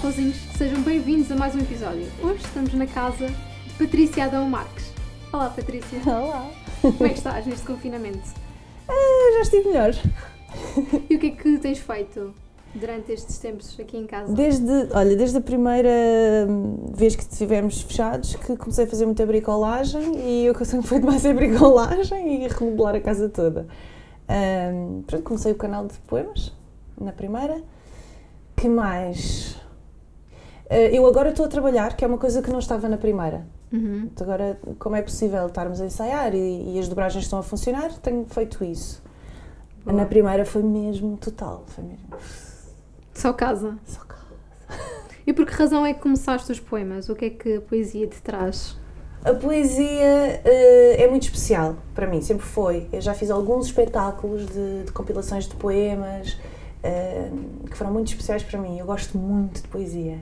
pozinhos, sejam bem-vindos a mais um episódio. Hoje estamos na casa de Patrícia Adão Marques. Olá, Patrícia. Olá. Como é que estás neste confinamento? Já estive melhor. E o que é que tens feito durante estes tempos aqui em casa? Desde a primeira vez que estivemos fechados, que comecei a fazer muita bricolagem e eu sempre feito mais a bricolagem e remodelar a casa toda. Pronto, comecei o canal de poemas, na primeira. Que mais? Eu agora estou a trabalhar, que é uma coisa que não estava na primeira. Uhum. Agora, como é possível estarmos a ensaiar e as dobragens estão a funcionar, tenho feito isso. Boa. Na primeira foi mesmo total, foi mesmo... Só casa? Só casa. E por que razão é que começaste os poemas? O que é que a poesia te traz? A poesia é muito especial para mim, sempre foi. Eu já fiz alguns espetáculos de compilações de poemas que foram muito especiais para mim. Eu gosto muito de poesia.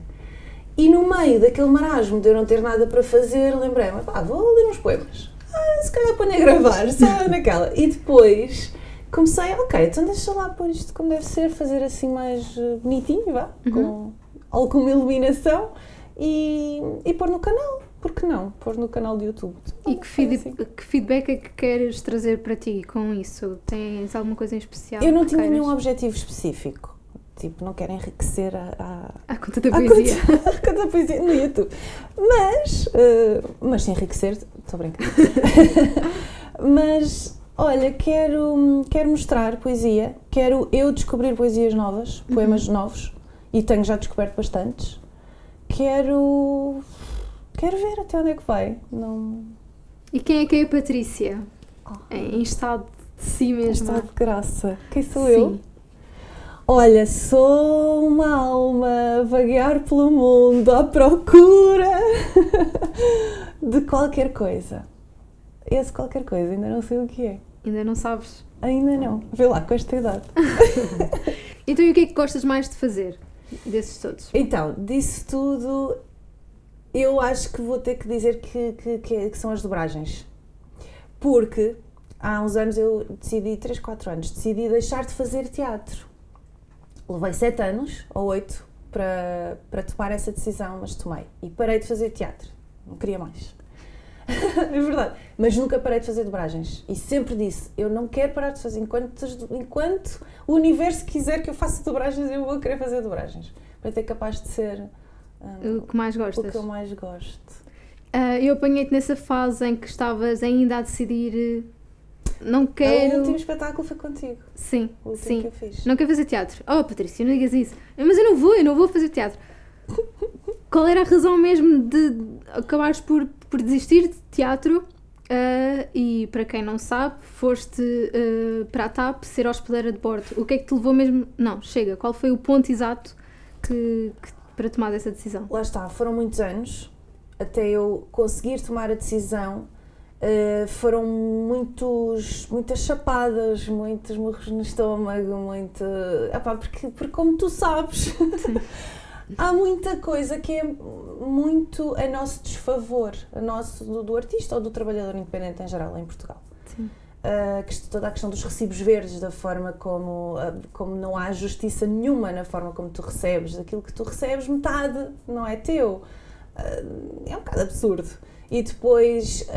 E no meio daquele marasmo de eu não ter nada para fazer, lembrei-me, vou ler uns poemas. Se calhar ponho a gravar, só naquela. E depois comecei, então deixa lá pôr isto como deve ser, fazer assim mais bonitinho, com alguma iluminação e pôr no canal. Por que não? Pôr no canal do YouTube. E que feedback é que queres trazer para ti com isso? Tens alguma coisa em especial? Eu não tinha nenhum objetivo específico. Tipo, não quero enriquecer à conta da poesia. À conta da poesia no YouTube. Mas se enriquecer, estou brincando. Mas, olha, quero mostrar poesia. Quero eu descobrir poesias novas, poemas novos. E tenho já descoberto bastantes. Quero ver até onde é que vai. Não... E quem é a Patrícia? Em estado de si mesma. Em estado de graça. Quem sou Sim. eu? Olha, sou uma alma a vaguear pelo mundo à procura de qualquer coisa. Esse qualquer coisa, ainda não sei o que é. Ainda não sabes? Ainda não. Vê lá, com esta idade. Então, e o que é que gostas mais de fazer desses todos? Então, disso tudo, eu acho que vou ter que dizer que são as dobragens. Porque há uns anos eu decidi, 3, 4 anos, decidi deixar de fazer teatro. Levei 7 anos, ou 8, para tomar essa decisão, mas tomei. E parei de fazer teatro. Não queria mais. É verdade. Mas nunca parei de fazer dobragens. E sempre disse, eu não quero parar de fazer. Enquanto o universo quiser que eu faça dobragens, eu vou querer fazer dobragens. Para ter capaz de ser o que mais gostas. O que eu mais gosto. Eu apanhei-te nessa fase em que estavas ainda a decidir... Não quero... O último espetáculo foi contigo. Sim, o último sim. Que eu fiz. Não quero fazer teatro. Oh, Patrícia, não digas isso. Mas eu não vou fazer teatro. Qual era a razão mesmo de acabares por desistir de teatro? E para quem não sabe, foste para a TAP ser hospedeira de bordo. O que é que te levou mesmo... Não, chega. Qual foi o ponto exato para tomar essa decisão? Lá está, foram muitos anos até eu conseguir tomar a decisão. Foram muitas chapadas, muitos murros no estômago, porque como tu sabes, há muita coisa que é muito a nosso desfavor, do artista ou do trabalhador independente em geral em Portugal. Sim. Toda a questão dos recibos verdes, da forma como não há justiça nenhuma na forma como tu recebes, daquilo que tu recebes, metade não é teu. É um bocado absurdo. E depois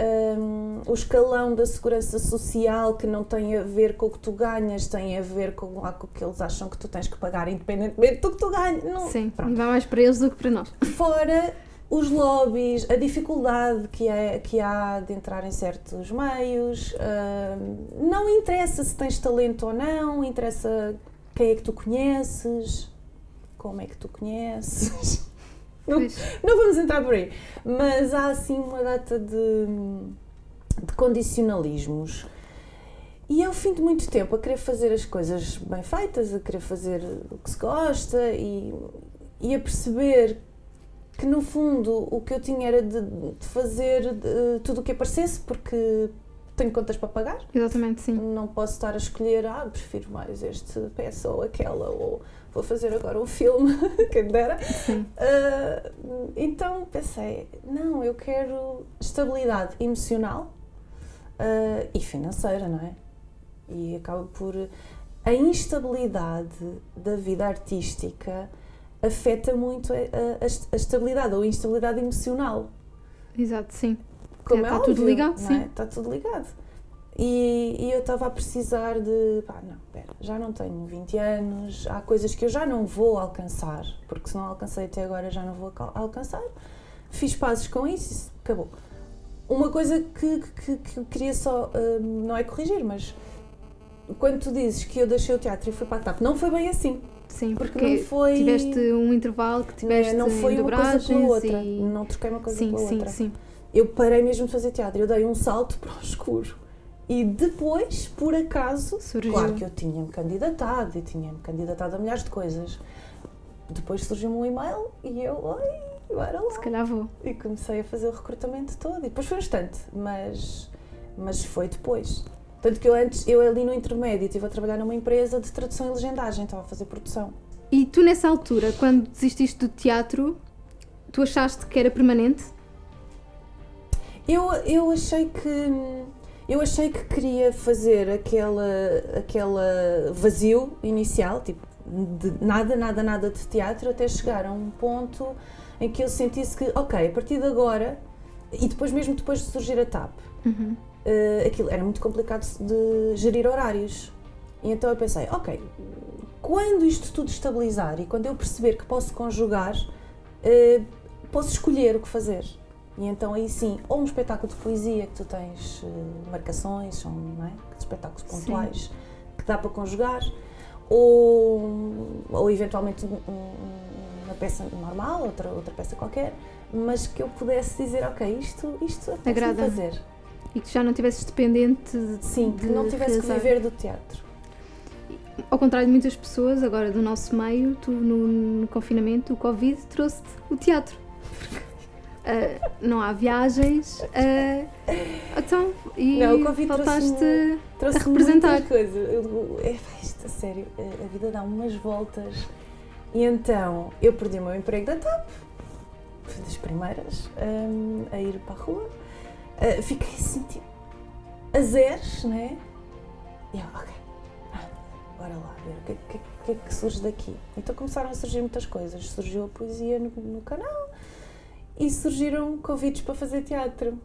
o escalão da segurança social, que não tem a ver com o que tu ganhas, tem a ver com o que eles acham que tu tens que pagar independentemente do que tu ganhas. Não, sim, pronto. E vai mais para eles do que para nós. Fora os lobbies, a dificuldade que há de entrar em certos meios, não interessa se tens talento ou não, interessa quem é que tu conheces, como é que tu conheces... Não vamos entrar por aí, mas há assim uma data de condicionalismos e ao fim de muito tempo a querer fazer as coisas bem feitas, a querer fazer o que se gosta e a perceber que no fundo o que eu tinha era de fazer tudo o que aparecesse, porque tenho contas para pagar. Exatamente, sim. Não posso estar a escolher, prefiro mais esta peça ou aquela, ou vou fazer agora um filme, quem me dera. Sim. Então pensei, não, eu quero estabilidade emocional e financeira, não é? E acaba por... A instabilidade da vida artística afeta muito a estabilidade ou a instabilidade emocional. Exato, sim. Como Está óbvio, tudo ligado, não sim. é? Está tudo ligado. E eu estava a precisar de, não, pera, já não tenho 20 anos, há coisas que eu já não vou alcançar, porque se não alcancei até agora já não vou alcançar. Fiz pazes com isso, acabou. Uma coisa que eu queria só, não é corrigir, mas quando tu dizes que eu deixei o teatro e fui para a TAP, não foi bem assim. Sim, Porque não foi... tiveste um intervalo que tiveste não foi uma coisa dobragens pela outra, e... não troquei uma coisa sim, pela sim, outra. sim. Eu parei mesmo de fazer teatro, eu dei um salto para o escuro. E depois, por acaso, Surgiu. claro que eu tinha-me candidatado e tinha-me candidatado a milhares de coisas. Depois surgiu-me um e-mail e eu, bora lá. Se calhar vou. E comecei a fazer o recrutamento todo. E depois foi bastante, mas foi depois. Tanto que eu ali no intermédio estive a trabalhar numa empresa de tradução e legendagem, estava a fazer produção. E tu nessa altura, quando desististe do teatro, tu achaste que era permanente? Eu achei que queria fazer aquele vazio inicial, tipo, de nada de teatro, até chegar a um ponto em que eu sentisse que, ok, a partir de agora, e depois mesmo depois de surgir a TAP, aquilo era muito complicado de gerir horários. E então eu pensei, ok, quando isto tudo estabilizar e quando eu perceber que posso conjugar, posso escolher o que fazer. E então aí sim, ou um espetáculo de poesia que tu tens marcações, são, não é? Espetáculos pontuais, sim, que dá para conjugar, ou eventualmente uma peça normal, outra peça qualquer, mas que eu pudesse dizer, ok, isto é para fazer. E que já não tivesses dependente sim, que não tivesse que viver do teatro. Ao contrário de muitas pessoas, agora do nosso meio, tu no confinamento, o Covid, trouxe-te o teatro. Não há viagens, então, e não, o Covid faltaste trouxe a representar. Muitas coisas. Isto, a sério, a vida dá umas voltas. E então, eu perdi o meu emprego da TAP, fui das primeiras a ir para a rua. Fiquei assim, tipo, a zeros, não é? E eu, ok, bora lá ver o que é que surge daqui. Então começaram a surgir muitas coisas. Surgiu a poesia no canal e surgiram convites para fazer teatro.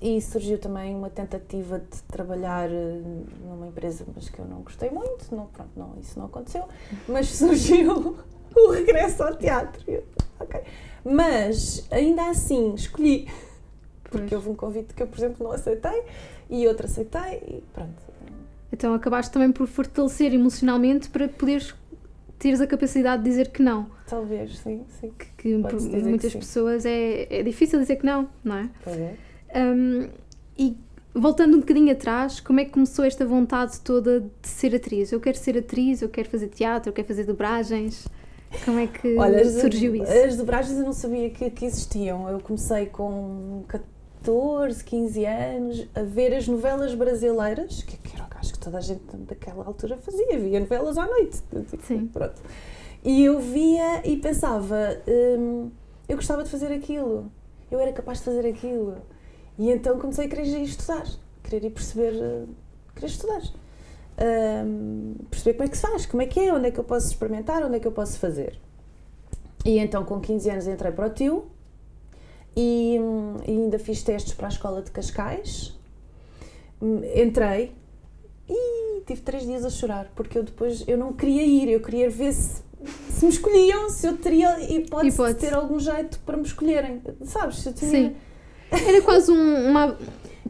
E surgiu também uma tentativa de trabalhar numa empresa, mas que eu não gostei muito. Não, isso não aconteceu. Mas surgiu o regresso ao teatro. Okay. Mas, ainda assim, escolhi. Porque houve um convite que eu, por exemplo, não aceitei e outro aceitei e pronto. Então acabaste também por fortalecer emocionalmente para poderes teres a capacidade de dizer que não. Talvez, sim. Que por muitas pessoas é difícil dizer que não é? Pois é. E voltando um bocadinho atrás, como é que começou esta vontade toda de ser atriz? Eu quero ser atriz, eu quero fazer teatro, eu quero fazer dobragens. Como é que surgiu isso? As dobragens eu não sabia que existiam. Eu comecei com 14, 15 anos a ver as novelas brasileiras, que era o que acho que toda a gente daquela altura fazia, via novelas à noite. Tipo, sim. Pronto. E eu via e pensava, eu gostava de fazer aquilo, eu era capaz de fazer aquilo. E então comecei a querer ir estudar, querer ir perceber, querer estudar. Perceber como é que se faz, como é que é, onde é que eu posso experimentar, onde é que eu posso fazer. E então com 15 anos entrei para o TIU e ainda fiz testes para a escola de Cascais. Entrei e tive 3 dias a chorar, porque eu não queria ir, eu queria ver se me escolhiam, se eu teria hipótese de ter algum jeito para me escolherem, sabes? Eu tinha... Sim. Era quase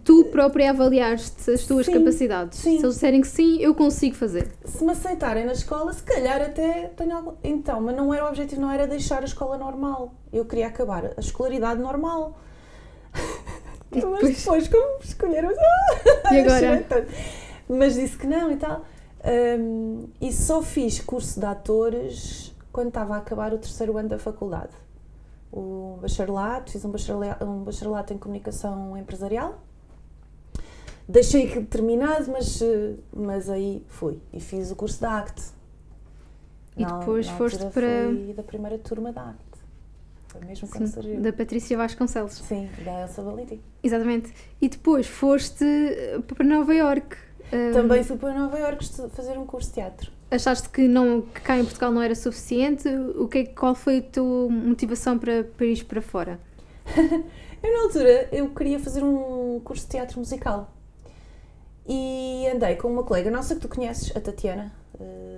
tu própria avaliaste as tuas capacidades. Sim. Se eles disserem que sim, eu consigo fazer. Se me aceitarem na escola, se calhar até tenho algum... Então, mas não era o objetivo, não era deixar a escola normal. Eu queria acabar a escolaridade normal. Mas depois, como escolheram... E agora? Mas disse que não e tal. E só fiz curso de atores quando estava a acabar o 3º ano da faculdade. O bacharelato, fiz um bacharelato em comunicação empresarial. Deixei aquilo terminado, mas aí fui e fiz o curso da ACT. E depois foste para... Fui da primeira turma da ACT. Foi mesmo quando surgiu. Da Patrícia Vasconcelos. Sim, da Elsa Valentim. Exatamente. E depois foste para Nova Iorque. Também fui para Nova Iorque fazer um curso de teatro. Achaste que cá em Portugal não era suficiente? Qual foi a tua motivação para ir para fora? Eu, na altura, eu queria fazer um curso de teatro musical. E andei com uma colega nossa que tu conheces, a Tatiana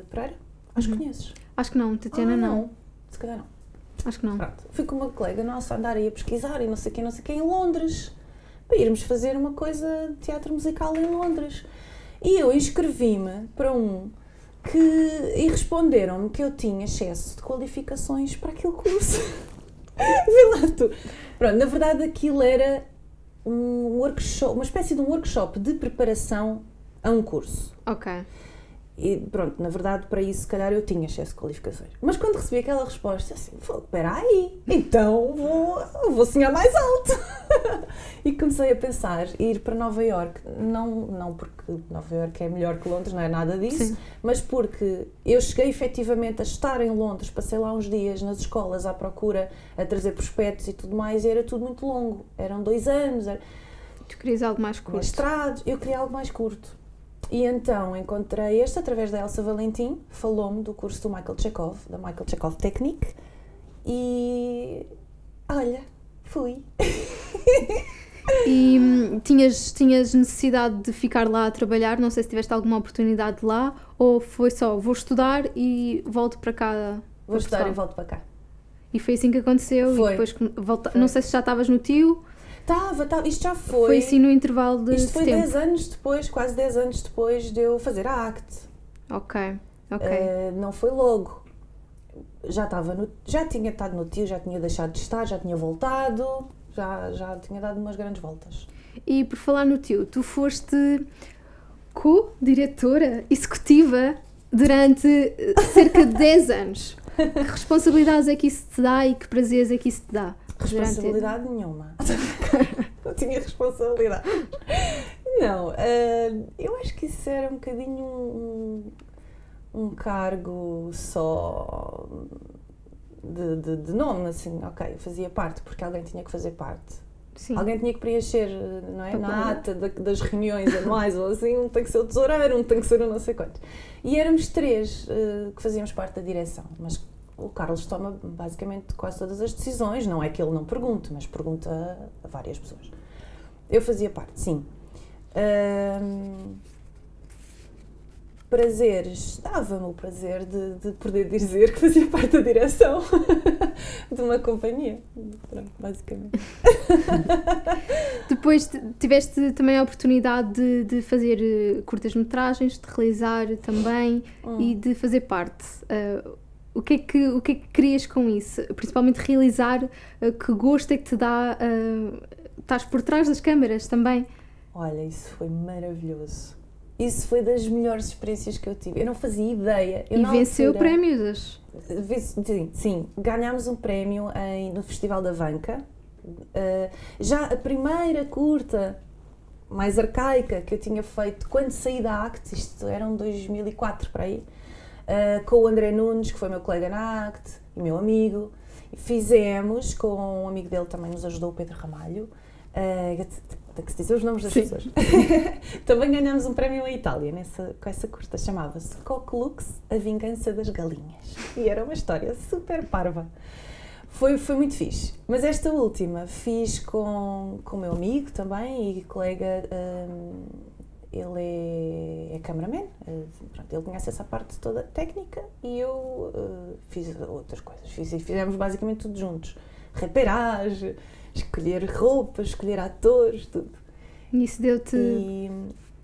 Pereira. Acho que conheces. Acho que não, Tatiana não. Se calhar não. Acho que não. Pronto. Fui com uma colega nossa a andar aí a pesquisar e não sei quem em Londres. Para irmos fazer uma coisa de teatro musical em Londres. E eu inscrevi-me para e responderam-me que eu tinha excesso de qualificações para aquele curso. Vê lá tu. Pronto, na verdade aquilo era um workshop, uma espécie de um workshop de preparação a um curso. Ok. E pronto, na verdade para isso se calhar eu tinha excesso de qualificações. Mas quando recebi aquela resposta, assim, espera aí, então vou sonhar mais alto. E comecei a pensar, ir para Nova Iorque, não porque Nova Iorque é melhor que Londres, não é nada disso, Sim. mas porque eu cheguei efetivamente a estar em Londres, passei lá uns dias nas escolas à procura, a trazer prospectos e tudo mais, e era tudo muito longo, eram 2 anos, Tu querias algo mais curto? mestrados, eu queria algo mais curto. E então encontrei este através da Elsa Valentim, falou-me do curso do Michael Chekhov, da Michael Chekhov Technique, e olha, fui. E tinhas necessidade de ficar lá a trabalhar? Não sei se tiveste alguma oportunidade lá ou foi só, vou estudar e volto para cá. Vou estudar e volto para cá. E foi assim que aconteceu? Foi. E depois não sei se já estavas no TIO. Estava, isto já foi. Foi assim no intervalo de Isto foi tempo. 10 anos depois, quase 10 anos depois de eu fazer a ACT. Ok. Não foi logo. Já tinha estado no TIO, já tinha deixado de estar, já tinha voltado, já tinha dado umas grandes voltas. E por falar no TIO, tu foste co-diretora executiva durante cerca de 10 anos. Que responsabilidades é que isso te dá e que prazeres é que isso te dá? Responsabilidade nenhuma. Não tinha responsabilidade. Não, eu acho que isso era um bocadinho um cargo só de nome, assim, ok, eu fazia parte, porque alguém tinha que fazer parte. Sim. Alguém tinha que preencher, não é? Na ata das reuniões anuais ou assim, um tem que ser o tesoureiro, um tem que ser o não sei quanto. E éramos 3 que fazíamos parte da direção, mas o Carlos toma basicamente quase todas as decisões, não é que ele não pergunte, mas pergunta a várias pessoas. Eu fazia parte, sim. Prazeres, dava-me o prazer de poder dizer que fazia parte da direção de uma companhia, pronto, basicamente. Depois tiveste também a oportunidade de fazer curtas-metragens, de realizar também e de fazer parte. O que é que querias com isso? Principalmente realizar, que gosto é que te dá, estás por trás das câmaras também? Olha, isso foi maravilhoso. Isso foi das melhores experiências que eu tive. Eu não fazia ideia. E venceu prémios? Sim, ganhámos um prémio no Festival da Vanca. Já a primeira curta mais arcaica que eu tinha feito quando saí da ACT, isto era 2004 para aí, com o André Nunes, que foi meu colega na ACT e meu amigo. Fizemos com um amigo dele, também nos ajudou, o Pedro Ramalho. Tem que se dizer os nomes das pessoas. Também ganhámos um prémio em Itália com essa curta, chamava-se Coquelux, a vingança das galinhas. E era uma história super parva. Foi muito fixe. Mas esta última fiz com o meu amigo também e colega, ele é cameraman, pronto, ele conhece essa parte toda técnica e eu fiz outras coisas. Fizemos basicamente tudo juntos. Reperagem, escolher roupas, escolher atores, tudo. E isso deu-te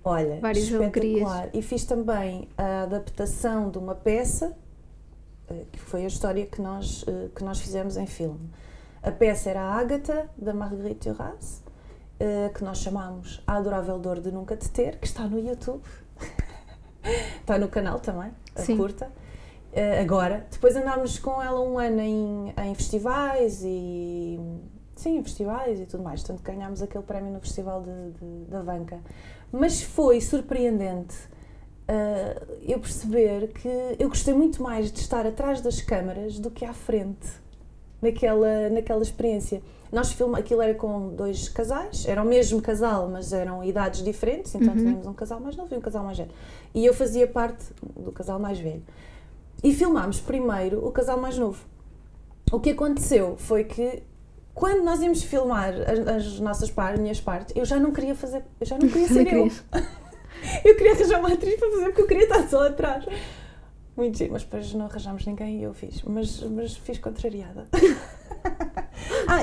várias alegrias. E fiz também a adaptação de uma peça, que foi a história que nós fizemos em filme. A peça era a Ágata, da Marguerite Duras, que nós chamámos A Adorável Dor de Nunca Te Ter, que está no YouTube. Está no canal também, a curta. Agora, depois andámos com ela um ano em festivais e tudo mais, portanto ganhámos aquele prémio no Festival da Vanca. Mas foi surpreendente eu perceber que eu gostei muito mais de estar atrás das câmaras do que à frente. naquela experiência. Aquilo era com 2 casais, era o mesmo casal, mas eram idades diferentes, então tínhamos um casal mais novo e um casal mais velho. E eu fazia parte do casal mais velho. E filmámos primeiro o casal mais novo. O que aconteceu foi que, quando nós íamos filmar as minhas partes, eu já não queria ser eu. Eu queria arranjar uma atriz para fazer, porque eu queria estar só atrás. Muito giro, mas depois não arranjámos ninguém e eu fiz. Mas fiz contrariada.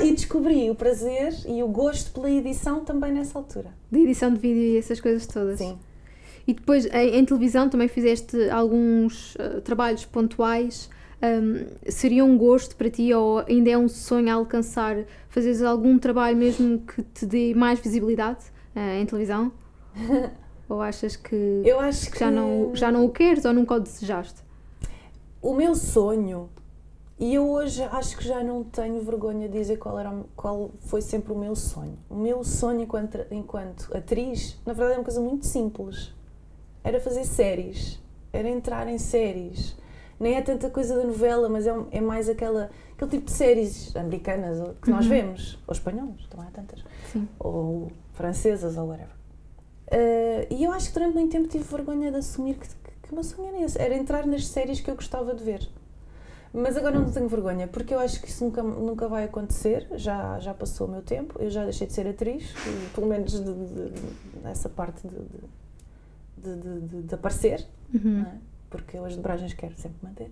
E descobri o prazer e o gosto pela edição também nessa altura. Da edição de vídeo e essas coisas todas. Sim. E depois, em televisão, também fizeste alguns trabalhos pontuais. Seria um gosto para ti, ou ainda é um sonho a alcançar, fazeres algum trabalho mesmo que te dê mais visibilidade em televisão? Ou achas que, eu acho que já não o queres ou nunca o desejaste? O meu sonho, e eu hoje acho que já não tenho vergonha de dizer qual foi sempre o meu sonho. O meu sonho enquanto atriz, na verdade, é uma coisa muito simples. Era fazer séries, era entrar em séries. Nem é tanta coisa da novela, mas é mais aquele tipo de séries americanas que nós vemos, ou espanholas, também há tantas, Sim. ou francesas, ou whatever. E eu acho que durante muito tempo tive vergonha de assumir que o meu sonho era esse, era entrar nas séries que eu gostava de ver. Mas agora não tenho vergonha, porque eu acho que isso nunca vai acontecer, já passou o meu tempo, eu já deixei de ser atriz, pelo menos nessa parte de aparecer, não é? Porque eu as dobragens quero sempre manter.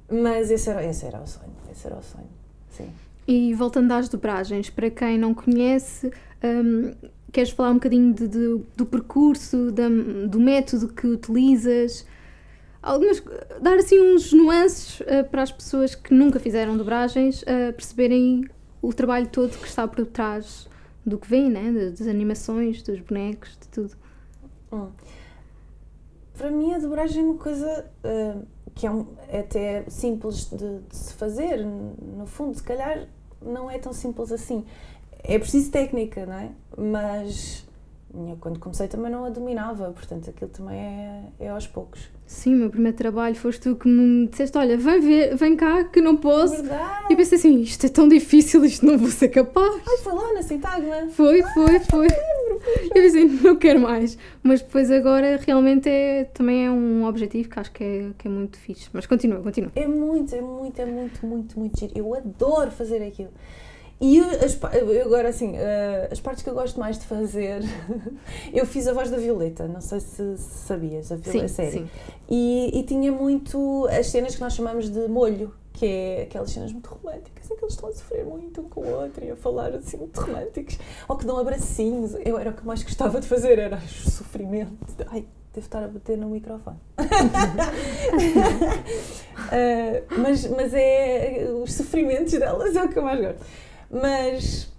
Mas esse era o sonho, sim. E voltando às dobragens, para quem não conhece, queres falar um bocadinho do percurso, do método que utilizas? Dar assim uns nuances para as pessoas que nunca fizeram dobragens perceberem o trabalho todo que está por trás do que vem, né? Das animações, dos bonecos, de tudo. Para mim a dobragem é uma coisa que é até simples de se fazer. No fundo, se calhar não é tão simples assim. É preciso técnica, não é? Mas quando comecei também não a dominava, portanto aquilo também é aos poucos. Sim, o meu primeiro trabalho foste tu que me disseste, olha, vem cá que não posso. Verdade. E eu pensei assim, isto é tão difícil, isto não vou ser capaz. Foi lá na Sintagma. Foi. Eu pensei, não quero mais. Mas depois agora realmente também é um objetivo que acho que é muito fixe. Mas continua. É muito giro. Eu adoro fazer aquilo. E agora, assim, as partes que eu gosto mais de fazer, eu fiz a voz da Violeta, não sei se sabias, a série. Sim. E tinha muito as cenas que nós chamamos de molho, que é aquelas cenas muito românticas, em que eles estão a sofrer muito um com o outro e a falar assim, muito românticos, ou que dão abracinhos. Era o que mais gostava de fazer, era o sofrimento. Ai, devo estar a bater no microfone. Mas os sofrimentos delas é o que eu mais gosto. Mas,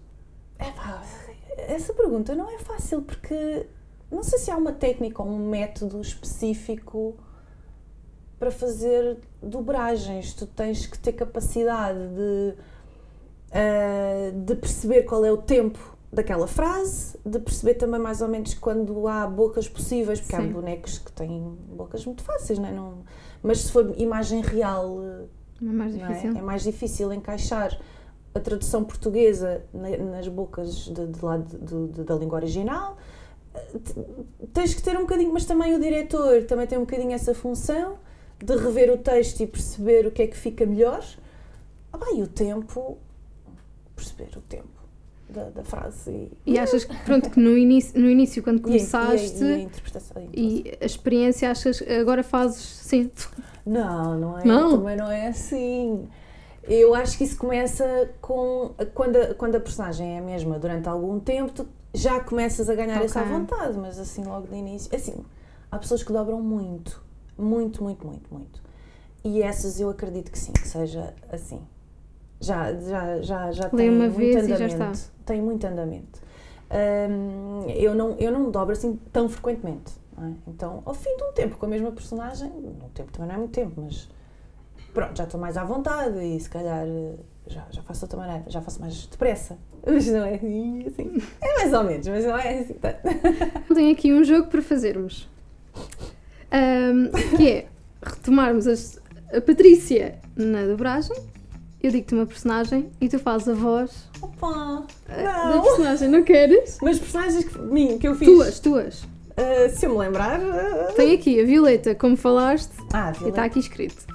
essa pergunta não é fácil, porque não sei se há uma técnica ou um método específico para fazer dobragens. Tu tens que ter capacidade de perceber qual é o tempo daquela frase, de perceber também mais ou menos quando há bocas possíveis, porque Sim. há bonecos que têm bocas muito fáceis, não é? Mas se for imagem real, É mais difícil encaixar a tradução portuguesa nas bocas da língua original. Tens que ter um bocadinho, mas também o diretor também tem um bocadinho essa função de rever o texto e perceber o que é que fica melhor. E o tempo, perceber o tempo da frase. E achas que, que no início quando começaste e a interpretação. E a experiência, achas que agora fazes sim? Não é, não? Também não é assim. Eu acho que isso começa quando a personagem é a mesma durante algum tempo, tu já começas a ganhar essa vontade, mas assim logo de início, assim, há pessoas que dobram muito. E essas eu acredito que sim, que seja assim. Já tem uma muito vez andamento. E já está. Tem muito andamento. Eu não dobro assim tão frequentemente, não é? Então, ao fim de um tempo com a mesma personagem, um tempo também não é muito tempo, mas pronto, já estou mais à vontade e se calhar já faço de outra maneira, já faço mais depressa. Mas não é assim. É mais ou menos, mas não é assim. Tenho aqui um jogo para fazermos. Que é retomarmos a Patrícia na dobragem eu digo-te uma personagem e tu fazes a voz Opa! da Não! personagem, não queres? Mas personagens que eu fiz. Tuas. Se eu me lembrar. Tem aqui a Violeta, como falaste, Ah, e está Violeta. aqui escrito.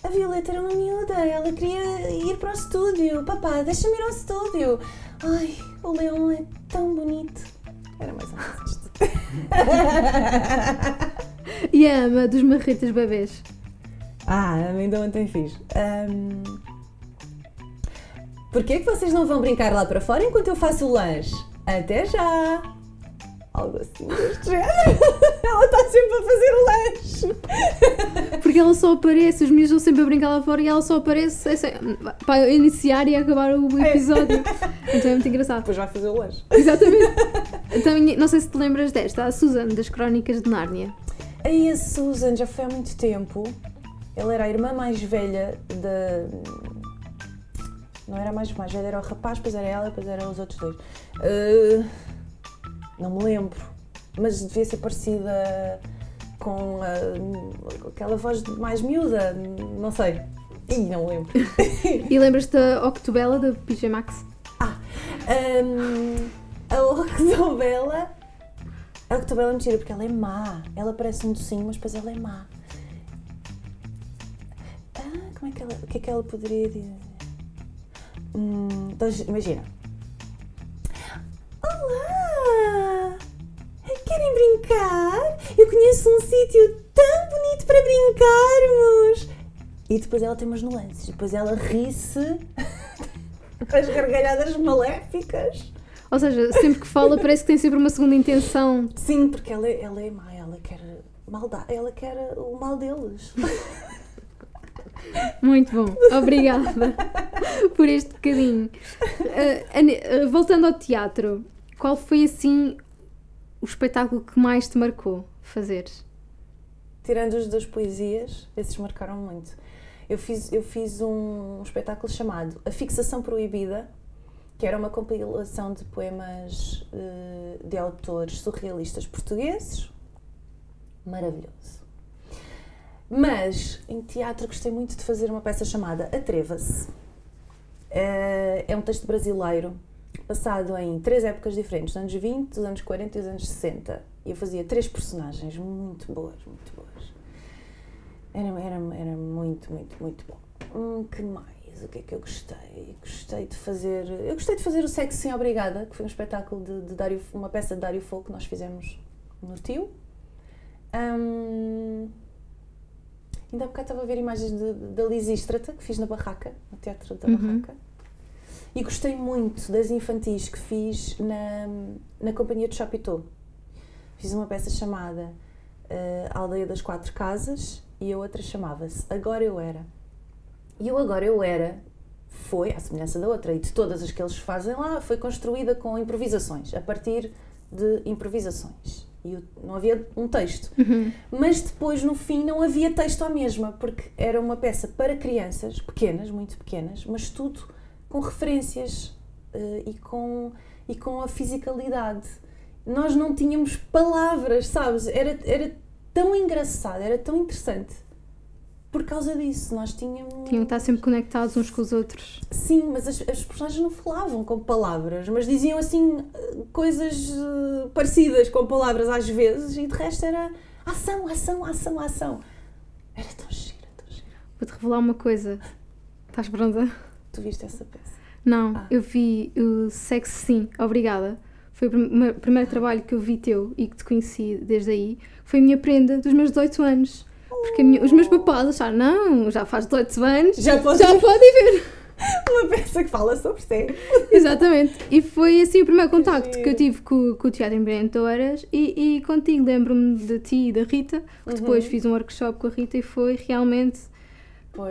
A Violeta era uma miúda, ela queria ir para o estúdio. Papá, deixa-me ir ao estúdio. Ai, o leão é tão bonito. Era mais ou menos isto. E a ama dos marretas bebês. Ainda ontem fiz. Porquê que vocês não vão brincar lá para fora enquanto eu faço o lanche? Até já! Algo assim deste género. Ela está sempre a fazer o lanche. Porque ela só aparece, os miúdos estão sempre a brincar lá fora e ela só aparece para iniciar e acabar o episódio. Então é muito engraçado. Depois vai fazer o lanche. Exatamente. Então, não sei se te lembras desta, a Susan, das Crónicas de Nárnia. Aí a Susan já foi há muito tempo. Ela era a irmã mais velha da... Não era a mais velha, era o rapaz, depois era ela, depois eram os outros dois. Não me lembro, mas devia ser parecida com aquela voz mais miúda, não sei. Não me lembro. E lembras-te da Octobella, da PJ Max? A Octobella... A Octobella é mentira, porque ela é má. Ela parece um docinho, mas depois ela é má. Como é que ela... O que é que ela poderia dizer? Então, imagina. Olá! Querem brincar? Eu conheço um sítio tão bonito para brincarmos! E depois ela tem umas nuances. Depois ela ri-se as gargalhadas maléficas. Ou seja, sempre que fala parece que tem sempre uma segunda intenção. Sim, porque ela é má, ela quer maldade, ela quer o mal deles. Muito bom, obrigada por este bocadinho. Voltando ao teatro, qual foi assim o espetáculo que mais te marcou fazeres? Tirando os das poesias, esses marcaram muito. Eu fiz um espetáculo chamado A Fixação Proibida, que era uma compilação de poemas de autores surrealistas portugueses. Maravilhoso. Mas, em teatro, gostei muito de fazer uma peça chamada Atreva-se. É um texto brasileiro, passado em 3 épocas diferentes, os anos 20, os anos 40 e os anos 60. E eu fazia 3 personagens muito boas, muito boas. Era muito, muito, muito bom. Que mais? O que é que eu gostei? Gostei de fazer o Sexo Sem Obrigada, que foi um espetáculo uma peça de Dário Fogo que nós fizemos no Tio. Ainda há bocado estava a ver imagens da Lisístrata, que fiz na Barraca, no Teatro da Barraca. E gostei muito das infantis que fiz na Companhia de Chapitão. Fiz uma peça chamada A Aldeia das 4 Casas e a outra chamava-se Agora Eu Era. E o Agora Eu Era foi, à semelhança da outra, e de todas as que eles fazem lá, foi construída com improvisações, a partir de improvisações. E não havia um texto. Mas depois, no fim, não havia texto à mesma, porque era uma peça para crianças, pequenas, muito pequenas, mas tudo com referências e com a fisicalidade. Nós não tínhamos palavras, sabes? Era tão engraçado, era tão interessante. Por causa disso, nós tínhamos... Tinham que estar sempre conectados uns com os outros. Sim, mas as personagens não falavam com palavras, mas diziam assim coisas parecidas com palavras às vezes e de resto era ação, ação, ação, ação. Era tão gira, tão gira. Vou-te revelar uma coisa. Estás pronta? Tu viste essa peça? Não, eu vi o Sexo Sim, Obrigada. Foi o primeiro trabalho que eu vi teu e que te conheci desde aí. Foi a minha prenda dos meus 18 anos. Porque os meus papás acharam, não, já faz 18 anos, já podem ver. Uma peça que fala sobre si. Exatamente. E foi assim o primeiro contacto que eu tive com o Teatro Empreendedoras e contigo. Lembro-me de ti e da Rita, que depois fiz um workshop com a Rita e foi realmente...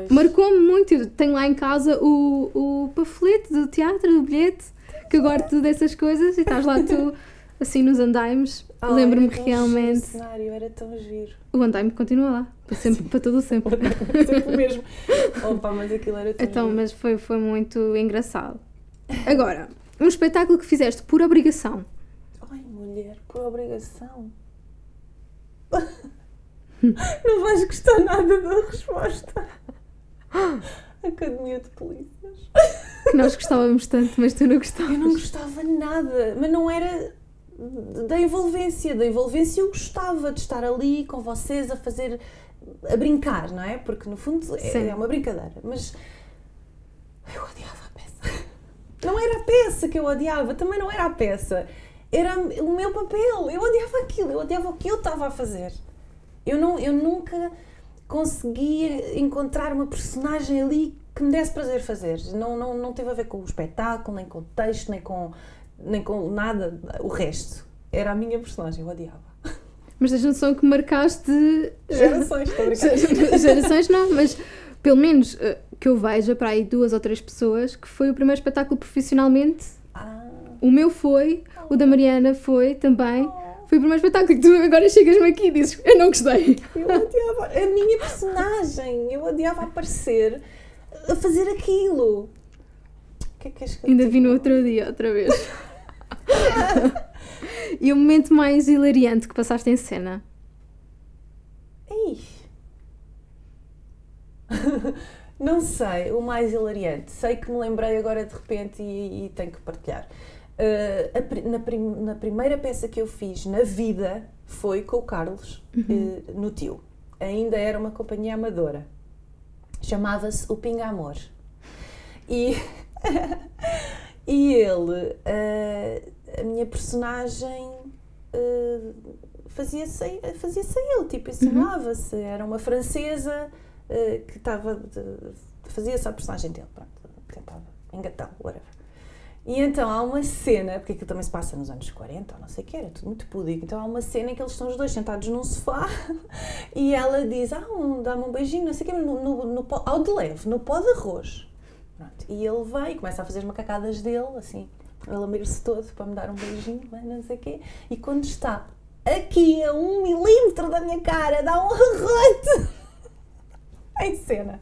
Marcou-me muito. Eu tenho lá em casa o panfleto do teatro, do bilhete, que eu gosto dessas coisas e estás lá tu, assim, nos andaimes. Lembro-me realmente... O cenário era tão giro. O andaime continua lá, para todo o sempre. Sempre o mesmo. Opa, mas aquilo era tão Então, giro. mas foi muito engraçado. Agora, um espetáculo que fizeste por obrigação. Ai, mulher, por obrigação. Não vais gostar nada da resposta. Academia de Polícias. Que nós gostávamos tanto, mas tu não gostavas. Eu não gostava nada, mas não era da envolvência. Da envolvência eu gostava de estar ali com vocês a brincar, não é? Porque no fundo é uma brincadeira, mas eu odiava a peça. Não era a peça que eu odiava, também não era a peça. Era o meu papel, eu odiava aquilo, eu odiava o que eu estava a fazer. Eu nunca conseguia encontrar uma personagem ali que me desse prazer fazer. Não teve a ver com o espetáculo, nem com o texto, nem com nada, o resto. Era a minha personagem, eu odiava. Mas tens noção que marcaste... Gerações, estou a brincar. Gerações não, mas pelo menos que eu veja para aí 2 ou 3 pessoas que foi o primeiro espetáculo profissionalmente. O meu foi, o da Mariana foi também. Foi o primeiro espetáculo que tu agora chegas-me aqui e dizes eu não gostei. Eu odiava a minha personagem, eu odiava aparecer a fazer aquilo. O que é que és que eu Ainda digo? vi no outro dia, outra vez. E o momento mais hilariante que passaste em cena? Ei. Não sei, o mais hilariante. Sei que me lembrei agora de repente e tenho que partilhar. Na primeira peça que eu fiz na vida foi com o Carlos, no Tio. Ainda era uma companhia amadora. Chamava-se O Pinga Amor. E ele, a minha personagem, fazia-se ele, tipo, ensinava-se. Era uma francesa que fazia-se a personagem dele, pronto, tentava engatá-lo, whatever. E então há uma cena, porque aquilo também se passa nos anos 40, ou não sei o que, era tudo muito púdico, então há uma cena em que eles estão os dois sentados num sofá e ela diz, dá-me um beijinho, não sei o que, ao de leve, no pó de arroz. Pronto. E ele vai e começa a fazer as macacadas dele, assim, a lamber-se todo para me dar um beijinho, não sei o quê, e quando está aqui a 1 milímetro da minha cara, dá um arrote! Em cena.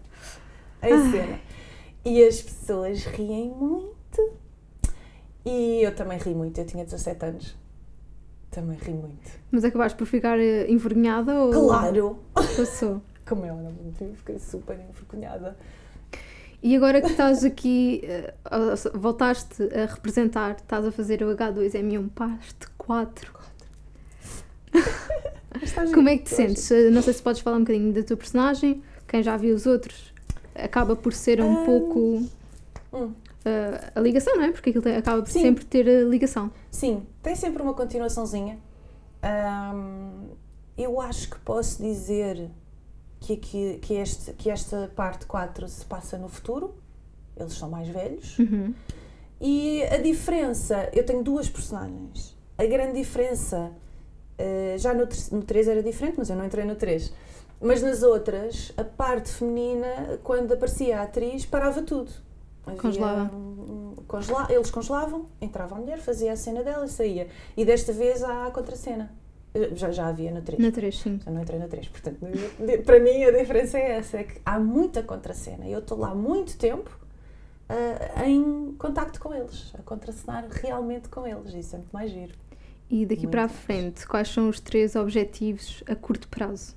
E as pessoas riem muito. E eu também ri muito, eu tinha 17 anos. Também ri muito. Mas acabaste por ficar envergonhada ou... Claro! Passou. Como eu não fiquei super envergonhada. E agora que estás aqui, voltaste a representar, estás a fazer o H2M1 Parte 4. Como é que te sentes? Não sei se podes falar um bocadinho da tua personagem. Quem já viu os outros acaba por ser um pouco a ligação, não é? Porque aquilo acaba por sempre ter a ligação. Sim, tem sempre uma continuaçãozinha. Eu acho que posso dizer que esta parte 4 se passa no futuro. Eles são mais velhos. E a diferença, eu tenho 2 personagens. A grande diferença, já no 3 era diferente, mas eu não entrei no 3. Mas nas outras, a parte feminina, quando aparecia a atriz, parava tudo. Congelava. Eles congelavam, entrava a mulher, fazia a cena dela e saía. E desta vez há a contracena. Já havia no 3. No 3, sim. Já não entrei no 3. Portanto, para mim a diferença é essa, é que há muita contracena. Eu estou lá há muito tempo em contacto com eles, a contracenar realmente com eles. Isso é muito mais giro. E daqui para a frente, quais são os 3 objetivos a curto prazo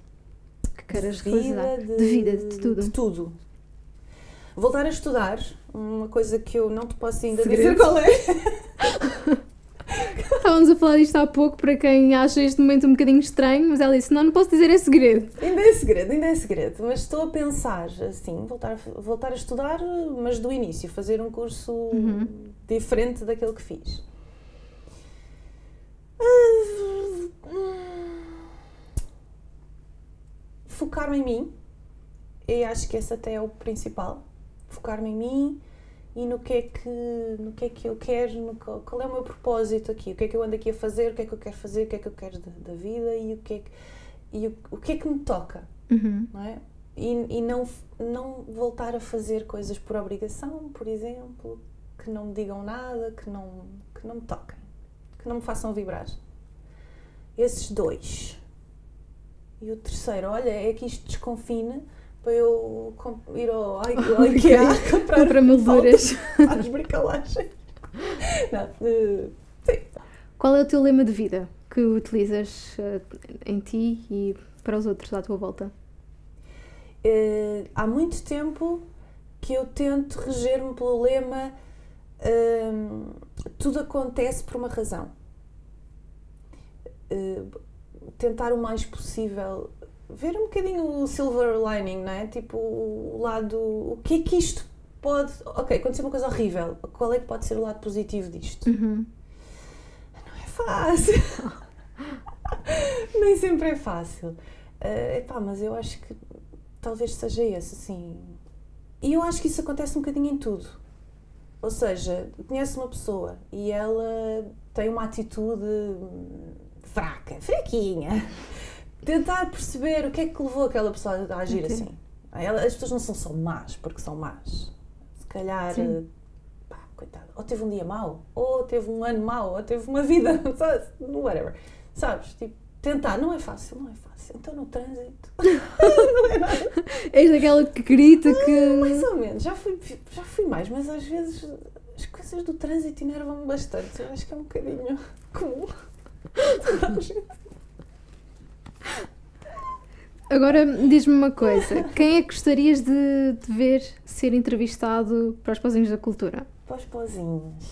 que queiras realizar? De vida, de tudo. De tudo. Voltar a estudar, uma coisa que eu não te posso ainda Segredo. dizer qual é. Estávamos a falar disto há pouco, para quem acha este momento um bocadinho estranho, mas ela disse, não posso dizer, é segredo. Ainda é segredo, mas estou a pensar, assim, voltar a estudar, mas do início, fazer um curso diferente daquele que fiz. Focar-me em mim, e acho que esse até é o principal. Focar-me em mim e no que é que eu quero, qual é o meu propósito aqui, o que é que eu ando aqui a fazer, o que é que eu quero fazer, o que é que eu quero da vida e o que é que me toca, não é? E não voltar a fazer coisas por obrigação, por exemplo, que não me digam nada, que não me toquem, que não me façam vibrar. Esses 2. E o terceiro, olha, é que isto desconfine para eu ir ao IKEA comprar molduras. Às bricolagens. Sim. Qual é o teu lema de vida que utilizas em ti e para os outros à tua volta? há muito tempo que eu tento reger-me pelo lema tudo acontece por uma razão. Tentar o mais possível ver um bocadinho o silver lining, não é? Tipo, o lado... O que é que isto pode... Ok, aconteceu uma coisa horrível. Qual é que pode ser o lado positivo disto? Uhum. Não é fácil. Nem sempre é fácil. Mas eu acho que talvez seja esse, assim. E eu acho que isso acontece um bocadinho em tudo. Ou seja, conheces uma pessoa e ela tem uma atitude fraquinha. Tentar perceber o que é que levou aquela pessoa a agir assim. As pessoas não são só más porque são más. Se calhar, coitada, ou teve um dia mau, ou teve um ano mau, ou teve uma vida, whatever. Sabes? Tipo, tentar, não é fácil. Então no trânsito, não é nada. És daquela que grita que... Mais ou menos, já fui mais, mas às vezes as coisas do trânsito enervam-me bastante. Eu acho que é um bocadinho comum. Agora, diz-me uma coisa. Quem é que gostarias de ver ser entrevistado para os Pozinhos da Cultura? Para os Pozinhos.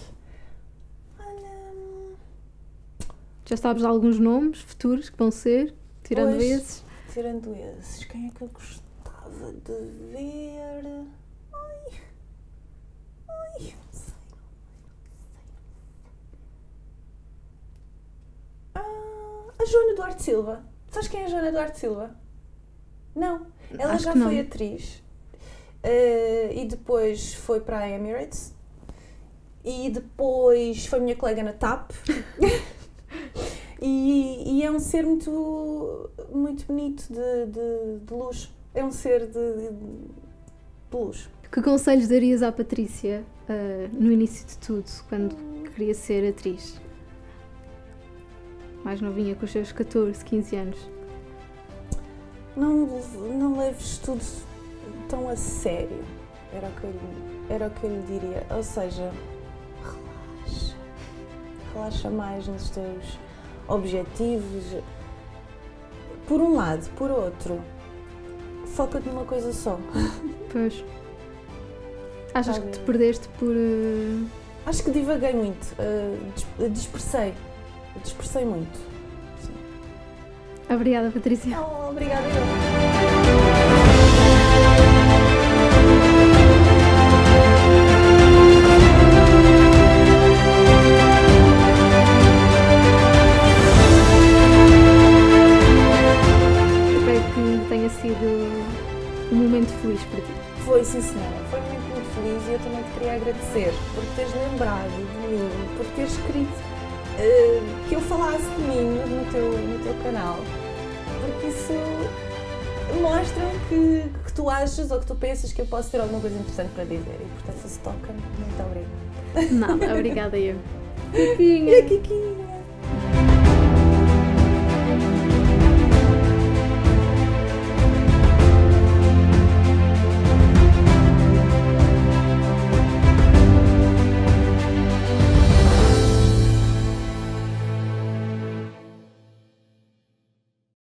Já sabes alguns nomes futuros que vão ser? Tirando esses? Tirando esses. Quem é que eu gostava de ver? Não sei. A Joana Duarte Silva. Sabes quem é a Joana Duarte Silva? Não. Ela Acho já que não. foi atriz. E depois foi para a Emirates. E depois foi minha colega na TAP. E é um ser muito bonito, de luz. É um ser de luz. Que conselhos darias à Patrícia no início de tudo, quando queria ser atriz? Mais novinha, com os seus 14, 15 anos. Não leves tudo tão a sério. Era o que eu lhe diria. Ou seja, relaxa. Relaxa mais nos teus objetivos. Por um lado, por outro, foca-te numa coisa só. Pois. Achas que te perdeste por... Acho que divaguei muito. Dispersei muito. Sim. Obrigada, Patrícia. Obrigada. Tenha sido um momento feliz para ti. Foi, sim senhora, foi muito feliz e eu também te queria agradecer por teres lembrado de mim, por teres escrito que eu falasse de mim no teu canal, porque isso mostra que tu achas ou que tu pensas que eu posso ter alguma coisa interessante para dizer e portanto isso toca-me. Muito obrigada. Nada, obrigada eu. E a Kikinha.